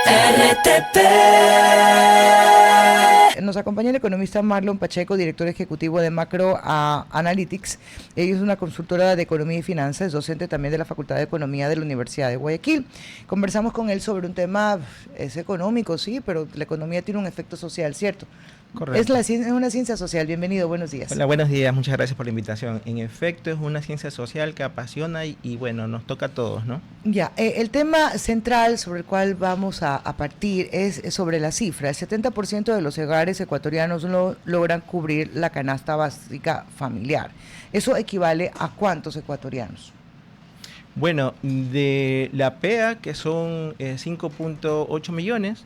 RTP. Nos acompaña el economista Marlon Pacheco, director ejecutivo de Macro Analytics. Ella es una consultora de economía y finanzas, docente también de la Facultad de Economía de la Universidad de Guayaquil. Conversamos con él sobre un tema, es económico, sí, pero la economía tiene un efecto social, ¿cierto? Correcto. Es una ciencia social. Bienvenido, buenos días. Hola, buenos días, muchas gracias por la invitación. En efecto, es una ciencia social que apasiona y bueno, nos toca a todos, ¿no? Ya, el tema central sobre el cual vamos a partir es sobre la cifra. El 70% de los hogares ecuatorianos no logran cubrir la canasta básica familiar. ¿Eso equivale a cuántos ecuatorianos? Bueno, de la PEA, que son 5.8 millones,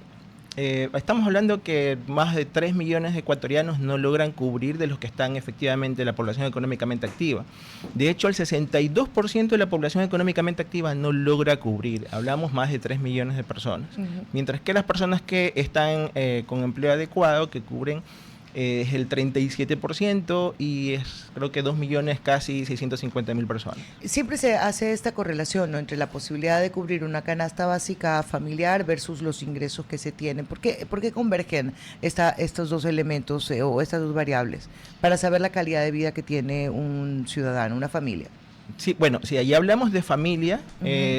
estamos hablando que más de 3 millones de ecuatorianos no logran cubrir de los que están efectivamente en la población económicamente activa. De hecho, el 62% de la población económicamente activa no logra cubrir. Hablamos más de 3 millones de personas. Mientras que las personas que están con empleo adecuado, que cubren es el 37% y es creo que 2 millones casi 650.000 personas. Siempre se hace esta correlación, ¿no?, entre la posibilidad de cubrir una canasta básica familiar versus los ingresos que se tienen. ¿Por qué convergen estos dos elementos o estas dos variables para saber la calidad de vida que tiene un ciudadano, una familia? Sí, bueno, si ahí hablamos de familia,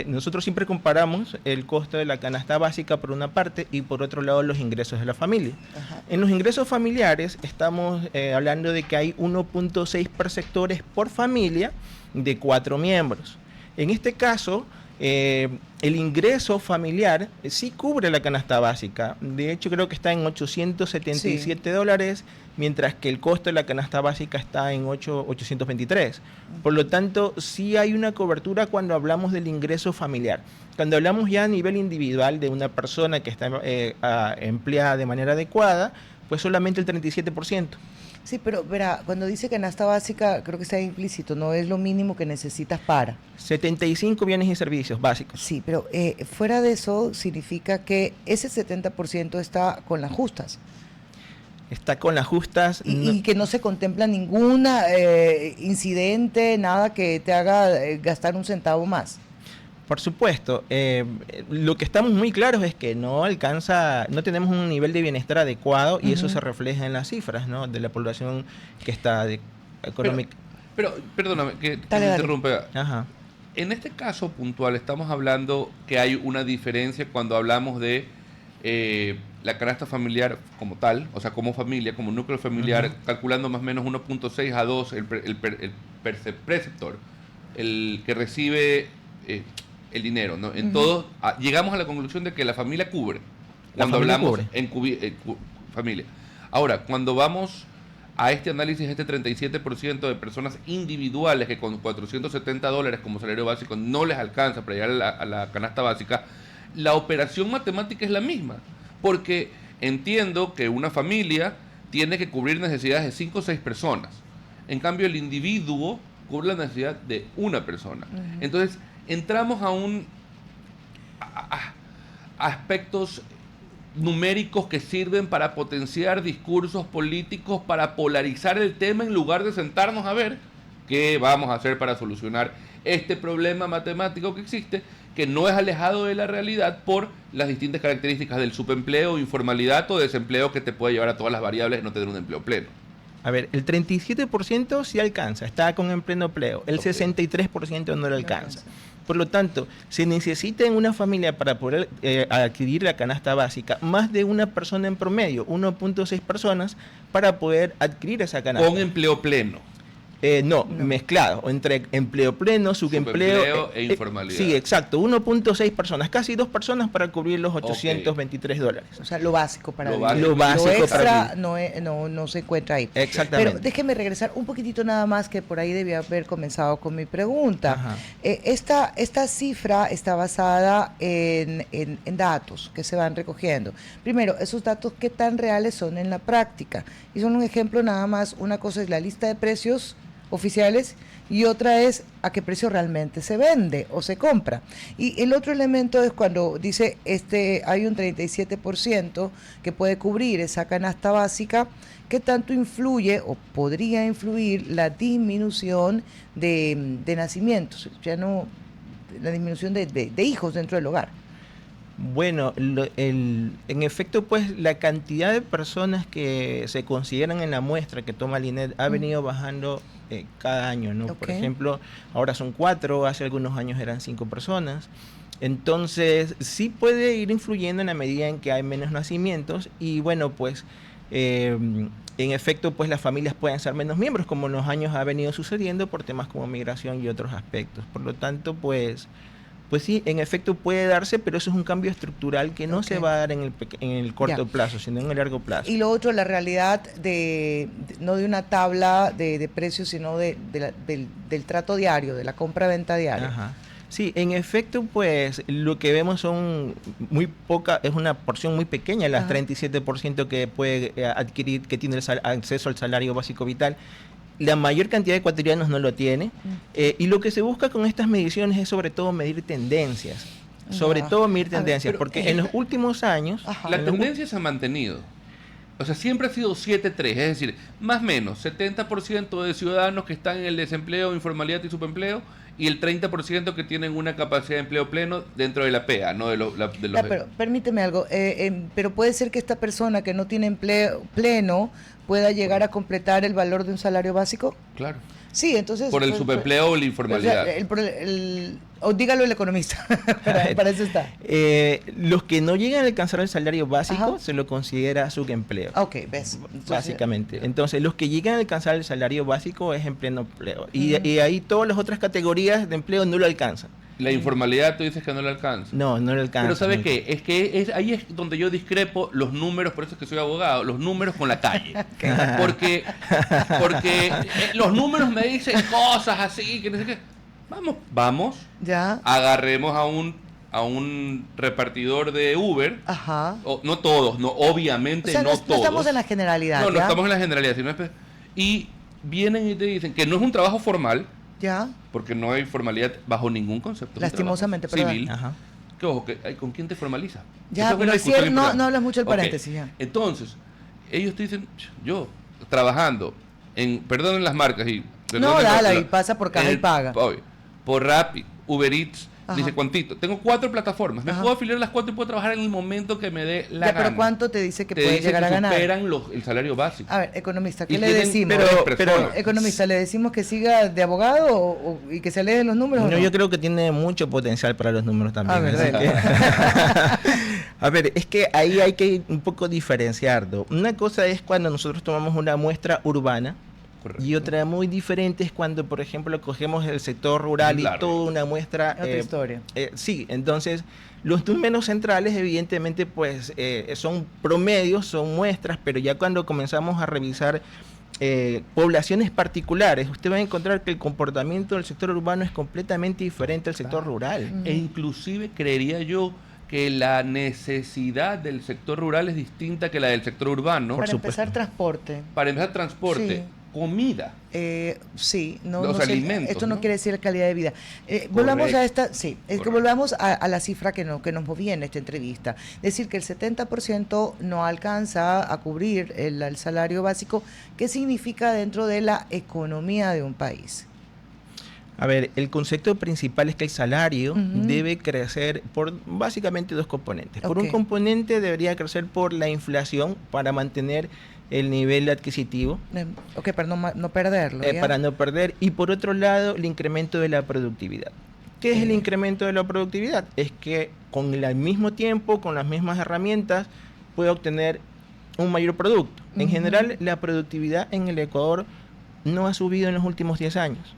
nosotros siempre comparamos el costo de la canasta básica por una parte y por otro lado los ingresos de la familia. En los ingresos familiares estamos hablando de que hay 1.6 perceptores por familia de 4 miembros. En este caso, el ingreso familiar sí cubre la canasta básica. De hecho, creo que está en $877, mientras que el costo de la canasta básica está en 823. Por lo tanto, sí hay una cobertura cuando hablamos del ingreso familiar. Cuando hablamos ya a nivel individual de una persona que está empleada de manera adecuada, pues solamente el 37%. Sí, pero verá, cuando dice canasta básica, creo que está implícito, no es lo mínimo que necesitas para 75 bienes y servicios básicos. Sí, pero fuera de eso significa que ese 70% está con las justas. Está con las justas. Y que no se contempla ningún incidente, nada que te haga gastar un centavo más. Por supuesto, lo que estamos muy claros es que no tenemos un nivel de bienestar adecuado y eso se refleja en las cifras, ¿no?, de la población que está económica. Pero perdóname, que me interrumpa. Ajá. En este caso puntual estamos hablando que hay una diferencia cuando hablamos de la canasta familiar como tal, o sea, como familia, como núcleo familiar, calculando más o menos 1.6 a 2 el preceptor, el que recibe el dinero, ¿no? En todos llegamos a la conclusión de que la familia cubre cuando hablamos en familia. Ahora, cuando vamos a este análisis, este 37% de personas individuales que con $470 como salario básico no les alcanza para llegar a la canasta básica, la operación matemática es la misma, porque entiendo que una familia tiene que cubrir necesidades de 5 o 6 personas. En cambio, el individuo cubre la necesidad de una persona. Entonces, entramos a aspectos numéricos que sirven para potenciar discursos políticos, para polarizar el tema en lugar de sentarnos a ver qué vamos a hacer para solucionar este problema matemático que existe, que no es alejado de la realidad por las distintas características del subempleo, informalidad o desempleo que te puede llevar a todas las variables de no tener un empleo pleno. A ver, el 37% sí alcanza, está con en pleno empleo, el 63% no le alcanza. Por lo tanto, se necesita en una familia para poder adquirir la canasta básica más de una persona en promedio, 1.6 personas para poder adquirir esa canasta. Con empleo pleno. No, mezclado, entre empleo pleno, subempleo e informalidad. Sí, exacto, 1.6 personas, casi 2 personas para cubrir los $823. O sea, lo básico para vivir. Lo básico extra para no se encuentra ahí. Exactamente. Pero déjeme regresar un poquitito nada más, que por ahí debía haber comenzado con mi pregunta. Esta cifra está basada en datos que se van recogiendo. Primero, esos datos, ¿qué tan reales son en la práctica? Y son un ejemplo nada más. Una cosa es la lista de precios oficiales y otra es a qué precio realmente se vende o se compra. Y el otro elemento es cuando dice hay un 37% que puede cubrir esa canasta básica, ¿qué tanto influye o podría influir la disminución de nacimientos, ya no la disminución de hijos dentro del hogar? Bueno, en efecto, pues la cantidad de personas que se consideran en la muestra que toma el INED ha venido bajando cada año, ¿no? Por ejemplo, ahora son 4, hace algunos años eran 5 personas. Entonces, sí puede ir influyendo en la medida en que hay menos nacimientos y bueno, pues en efecto, pues las familias pueden ser menos miembros, como en los años ha venido sucediendo por temas como migración y otros aspectos. Por lo tanto, pues sí, en efecto puede darse, pero eso es un cambio estructural que no se va a dar en el corto plazo, sino en el largo plazo. Y lo otro, la realidad no de una tabla de precios, sino del trato diario, de la compra-venta diaria. Ajá. Sí, en efecto, pues lo que vemos son es una porción muy pequeña, las 37% que puede adquirir, que tiene acceso al salario básico vital. La mayor cantidad de ecuatorianos no lo tiene. Y lo que se busca con estas mediciones es sobre todo medir tendencias. Porque en los últimos años... La tendencia se ha mantenido. O sea, siempre ha sido 7-3, es decir, más o menos 70% de ciudadanos que están en el desempleo, informalidad y subempleo, y el 30% que tienen una capacidad de empleo pleno dentro de la PEA, no de los... Pero permíteme algo, pero puede ser que esta persona que no tiene empleo pleno pueda llegar a completar el valor de un salario básico. Claro. Sí, entonces... Por el subempleo o la informalidad. O dígalo el economista, para eso está. Los que no llegan a alcanzar el salario básico se lo considera subempleo. Ok, ves. Entonces, básicamente. Entonces, los que llegan a alcanzar el salario básico es en pleno empleo. Y ahí todas las otras categorías de empleo no lo alcanzan. La informalidad tú dices que no le alcanza. No le alcanza. Pero ¿sabe qué? Es que ahí es donde yo discrepo los números, por eso es que soy abogado, los números con la calle. Porque los números me dicen cosas así, que no sé qué. Vamos. Ya. Agarremos a un repartidor de Uber. Ajá. No todos, obviamente no todos. No estamos en la generalidad. No estamos en la generalidad, sino y vienen y te dicen que no es un trabajo formal. Ya. Porque no hay formalidad bajo ningún concepto. Lastimosamente, civil. Ajá. Que ojo, ¿con quién te formaliza? Ya, pero es cierto, no hablas mucho del paréntesis. Ya. Entonces, ellos te dicen, yo trabajando perdonen las marcas y... No, dale, y pasa por caja y paga. Por Rappi, Uber Eats, dice cuantito. Tengo 4 plataformas. Me puedo afiliar a las 4 y puedo trabajar en el momento que me dé la gana. Pero ¿cuánto te dice que puedes llegar a ganar? Superan el salario básico. A ver, economista, ¿qué le decimos? Economista, ¿le decimos que siga de abogado y que se leen los números? No, yo creo que tiene mucho potencial para los números también. A ver, es que ahí hay que un poco diferenciarlo. Una cosa es cuando nosotros tomamos una muestra urbana. Correcto. Y otra muy diferente es cuando, por ejemplo, cogemos el sector rural y toda una muestra... Otra historia. Sí, entonces los números centrales evidentemente pues son promedios, son muestras, pero ya cuando comenzamos a revisar poblaciones particulares, usted va a encontrar que el comportamiento del sector urbano es completamente diferente al sector rural. E inclusive creería yo que la necesidad del sector rural es distinta que la del sector urbano. Para empezar, transporte. Sí. Comida. Sí, los alimentos. Esto no quiere decir calidad de vida. Volvamos a esta, que volvamos a la cifra que nos movía en esta entrevista. Decir que el 70% no alcanza a cubrir el salario básico. ¿Qué significa dentro de la economía de un país? A ver, el concepto principal es que el salario debe crecer por básicamente 2 componentes. Por un componente debería crecer por la inflación para mantener el nivel adquisitivo. Para no perderlo. Para no perder. Y por otro lado, el incremento de la productividad. ¿Qué es el incremento de la productividad? Es que con el mismo tiempo, con las mismas herramientas, puede obtener un mayor producto. En general, la productividad en el Ecuador no ha subido en los últimos 10 años.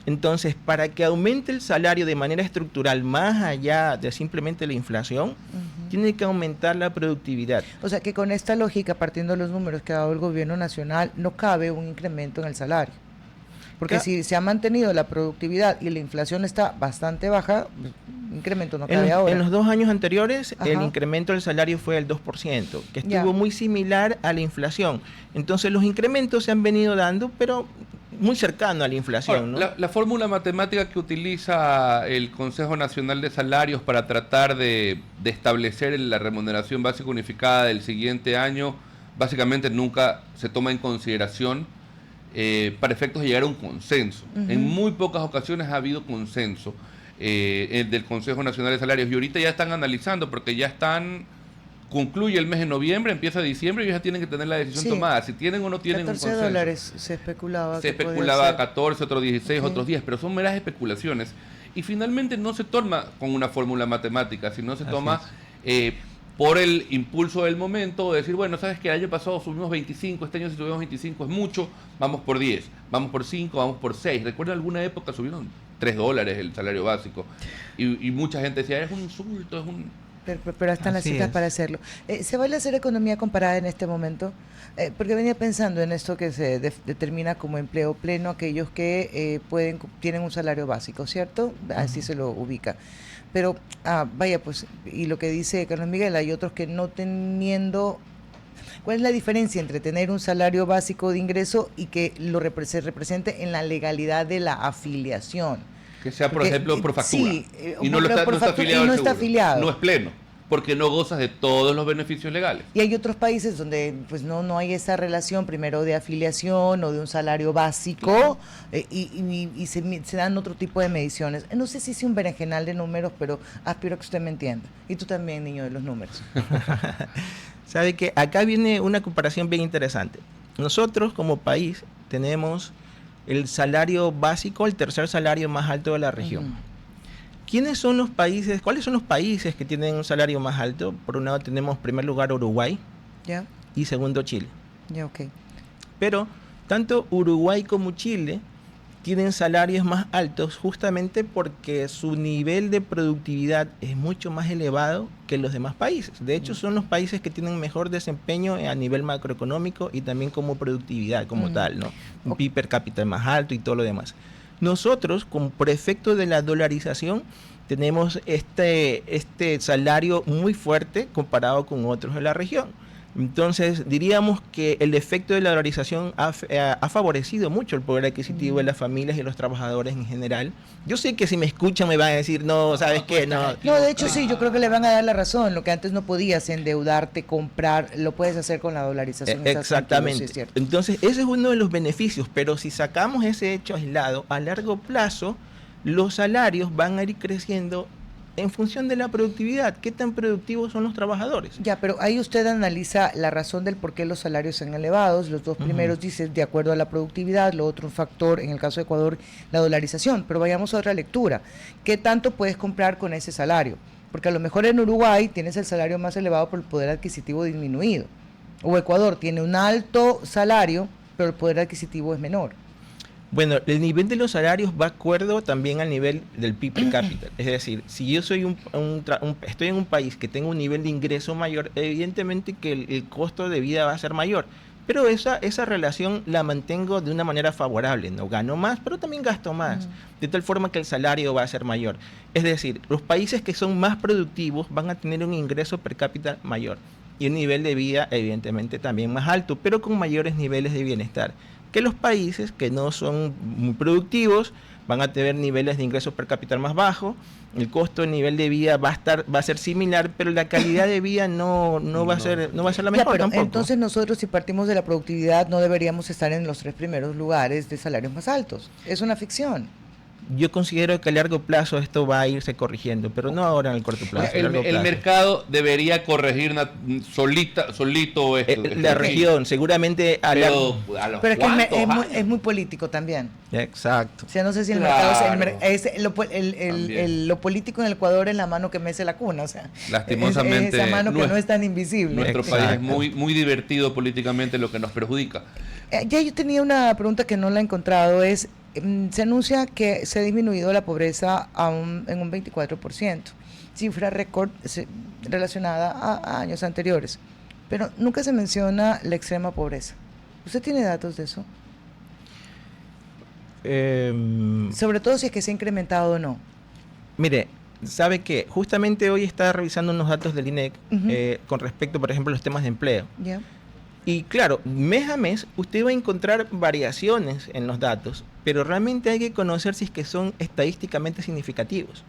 Entonces, para que aumente el salario de manera estructural, más allá de simplemente la inflación, tiene que aumentar la productividad. O sea que con esta lógica, partiendo de los números que ha dado el gobierno nacional, no cabe un incremento en el salario. Porque si se ha mantenido la productividad y la inflación está bastante baja, incremento no cabe ahora. En los 2 años anteriores, el incremento del salario fue del 2%, que estuvo muy similar a la inflación. Entonces, los incrementos se han venido dando, pero muy cercano a la inflación. Ahora, ¿no? La fórmula matemática que utiliza el Consejo Nacional de Salarios para tratar de establecer la remuneración básica unificada del siguiente año, básicamente nunca se toma en consideración para efectos de llegar a un consenso. En muy pocas ocasiones ha habido consenso. del Consejo Nacional de Salarios. Y ahorita ya están analizando porque ya concluye el mes de noviembre, empieza diciembre y ellos ya tienen que tener la decisión tomada, si tienen o no tienen un consenso. $14 se especulaba. Se especulaba 14, otros 16, otros 10, pero son meras especulaciones. Y finalmente no se toma con una fórmula matemática, sino se toma por el impulso del momento, de decir, bueno, sabes que el año pasado subimos 25, este año si subimos 25 es mucho, vamos por 10, vamos por 5, vamos por 6. Recuerdo alguna época subieron $3 el salario básico y mucha gente decía, es un insulto, es un... Pero están las citas para hacerlo. ¿Se vale hacer economía comparada en este momento? Porque venía pensando en esto que se determina como empleo pleno aquellos que tienen un salario básico, ¿cierto? Así se lo ubica. Pero, vaya, pues, y lo que dice Carlos Miguel, hay otros que no teniendo... ¿Cuál es la diferencia entre tener un salario básico de ingreso y que se represente en la legalidad de la afiliación? Que sea, por ejemplo, por factura. Sí, y no está afiliado. No es pleno, porque no gozas de todos los beneficios legales. Y hay otros países donde pues no hay esa relación primero de afiliación o de un salario básico, y se dan otro tipo de mediciones. No sé si es un berenjenal de números, pero aspiro a que usted me entienda. Y tú también, niño de los números. Sabe que acá viene una comparación bien interesante. Nosotros como país tenemos el salario básico, el tercer salario más alto de la región. ¿Cuáles son los países que tienen un salario más alto? Por un lado tenemos en primer lugar Uruguay y segundo Chile. Pero tanto Uruguay como Chile tienen salarios más altos justamente porque su nivel de productividad es mucho más elevado que los demás países. De hecho, son los países que tienen mejor desempeño a nivel macroeconómico y también como productividad como tal, ¿no? Un PIB per cápita más alto y todo lo demás. Nosotros, por efecto de la dolarización, tenemos este salario muy fuerte comparado con otros de la región. Entonces, diríamos que el efecto de la dolarización ha favorecido mucho el poder adquisitivo de las familias y los trabajadores en general. Yo sé que si me escuchan me van a decir, no, ¿sabes qué? No, de hecho sí, yo creo que le van a dar la razón. Lo que antes no podías endeudarte, comprar, lo puedes hacer con la dolarización. Exactamente. Sí, entonces, ese es uno de los beneficios, pero si sacamos ese hecho aislado, a largo plazo, los salarios van a ir creciendo en función de la productividad. ¿Qué tan productivos son los trabajadores? Ya, pero ahí usted analiza la razón del por qué los salarios se han elevado. Los dos primeros dicen de acuerdo a la productividad, lo otro un factor, en el caso de Ecuador, la dolarización. Pero vayamos a otra lectura. ¿Qué tanto puedes comprar con ese salario? Porque a lo mejor en Uruguay tienes el salario más elevado por el poder adquisitivo disminuido. O Ecuador tiene un alto salario, pero el poder adquisitivo es menor. Bueno, el nivel de los salarios va acuerdo también al nivel del PIB per cápita. Es decir, si yo soy estoy en un país que tenga un nivel de ingreso mayor, evidentemente que el costo de vida va a ser mayor. Pero esa relación la mantengo de una manera favorable, ¿no? Gano más, pero también gasto más, de tal forma que el salario va a ser mayor. Es decir, los países que son más productivos van a tener un ingreso per cápita mayor y un nivel de vida, evidentemente, también más alto, pero con mayores niveles de bienestar. Que los países que no son muy productivos van a tener niveles de ingresos per cápita más bajos, el costo del nivel de vida va a ser similar, pero la calidad de vida no va a ser la mejor, pero tampoco. Entonces nosotros, si partimos de la productividad, no deberíamos estar en los 3 primeros lugares de salarios más altos. Es una ficción. Yo considero que a largo plazo esto va a irse corrigiendo, pero no ahora en el corto plazo. El mercado debería corregir solito esto. La región, seguramente pero es que es muy político también. Exacto. O sea, no sé si el mercado lo político en el Ecuador es la mano que mece la cuna, o sea, lastimosamente es esa mano que no es tan invisible. Nuestro país es muy divertido políticamente, lo que nos perjudica. Ya yo tenía una pregunta que no la he encontrado, se anuncia que se ha disminuido la pobreza en un 24%, cifra récord relacionada a años anteriores, pero nunca se menciona la extrema pobreza. ¿Usted tiene datos de eso? Sobre todo si es que se ha incrementado o no. Mire, sabe que justamente hoy estaba revisando unos datos del INEC con respecto, por ejemplo, a los temas de empleo. Yeah. Y claro, mes a mes usted va a encontrar variaciones en los datos, pero realmente hay que conocer si es que son estadísticamente significativos.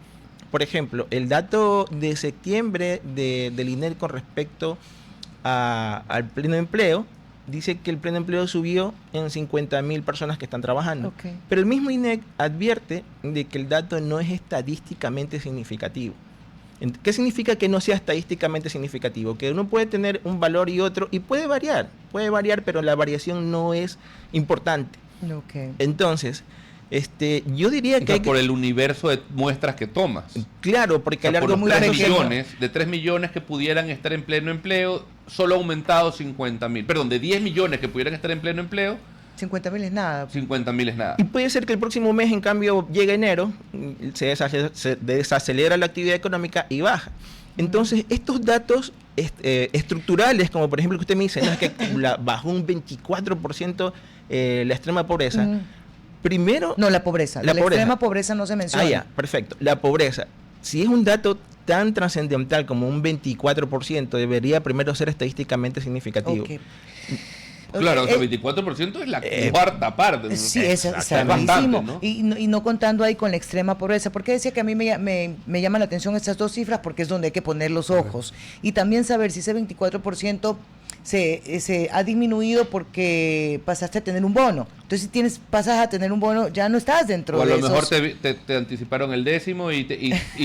Por ejemplo, el dato de septiembre del INEC con respecto al pleno empleo dice que el pleno empleo subió en 50.000 personas que están trabajando. Okay. Pero el mismo INEC advierte de que el dato no es estadísticamente significativo. ¿Qué significa que no sea estadísticamente significativo? Que uno puede tener un valor y otro, y puede variar, pero la variación no es importante. Okay. Entonces, yo diría que... por el universo de muestras que tomas. Claro, porque o sea, a largo plazo... de 3 millones que pudieran estar en pleno empleo, solo ha aumentado 50.000. Perdón, de 10 millones que pudieran estar en pleno empleo, 50.000 es nada. 50.000 es nada. Y puede ser que el próximo mes, en cambio, llegue enero, se desacelera la actividad económica y baja. Entonces, estos datos estructurales, como por ejemplo que usted me dice, ¿no? Es que bajó un 24% la extrema pobreza. Primero... No, la pobreza. La extrema pobreza no se menciona. Ah, ya, perfecto. La pobreza. Si es un dato tan trascendental como un 24%, debería primero ser estadísticamente significativo. Okay. Claro, o sea, 24% es la cuarta parte. Sí, es bastante, ¿no? Y no contando ahí con la extrema pobreza. Porque decía que a mí me llama la atención estas dos cifras porque es donde hay que poner los ojos. Y también saber si ese 24% se ha disminuido porque pasaste a tener un bono. Entonces, si pasas a tener un bono, ya no estás dentro de esos... O a lo mejor te anticiparon el décimo y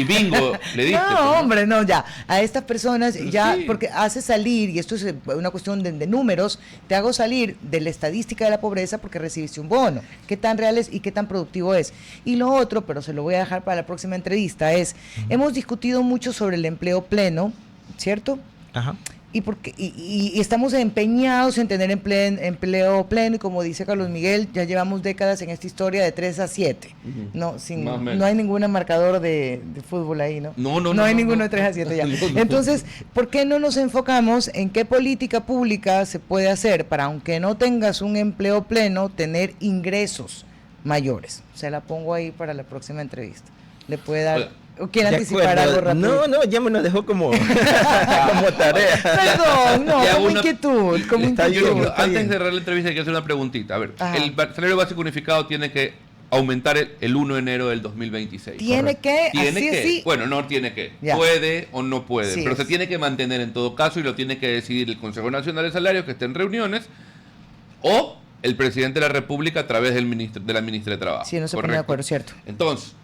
bingo, le diste. No, hombre, no, ya. A estas personas, pero ya, sí. Porque hace salir, y esto es una cuestión de números, te hago salir de la estadística de la pobreza porque recibiste un bono. ¿Qué tan real es y qué tan productivo es? Y lo otro, pero se lo voy a dejar para la próxima entrevista, es, hemos discutido mucho sobre el empleo pleno, ¿cierto? Ajá. Y estamos empeñados en tener empleo pleno, y como dice Carlos Miguel, ya llevamos décadas en esta historia de 3 a 7. No hay ningún marcador de fútbol ahí, ¿no? No hay ninguno de 3 a 7 ya. Entonces, ¿por qué no nos enfocamos en qué política pública se puede hacer para, aunque no tengas un empleo pleno, tener ingresos mayores? Se la pongo ahí para la próxima entrevista. Le puede dar... ¿O quiere anticipar algo rápido? No, ya me lo dejó como tarea. Perdón, como inquietud. Antes de cerrar la entrevista hay que hacer una preguntita. A ver, el salario básico unificado tiene que aumentar el 1 de enero del 2026. ¿Tiene que? ¿Tiene que? Sí. Bueno, no tiene que. Ya. Puede o no puede. Sí, pero se tiene que mantener en todo caso y lo tiene que decidir el Consejo Nacional de Salarios que esté en reuniones o el presidente de la República a través de la ministra de Trabajo. Sí, no se pone de acuerdo, ¿cierto? Entonces,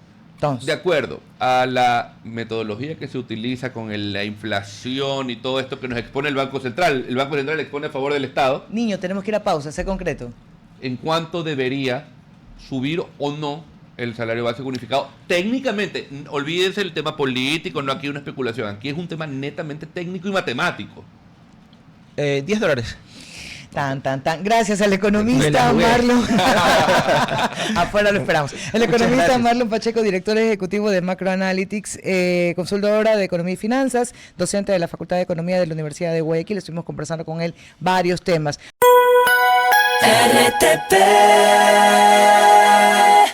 de acuerdo a la metodología que se utiliza con la inflación y todo esto que nos expone el Banco Central expone a favor del Estado. Niño, tenemos que ir a pausa, sé concreto. ¿En cuánto debería subir o no el salario básico unificado? Técnicamente, olvídense el tema político, no aquí hay una especulación, aquí es un tema netamente técnico y matemático. $10. Tan. Gracias al economista Marlon. Afuera lo esperamos. El economista Marlon Pacheco, director ejecutivo de Macro Analytics, consultora de Economía y Finanzas, docente de la Facultad de Economía de la Universidad de Guayaquil. Estuvimos conversando con él varios temas. RTP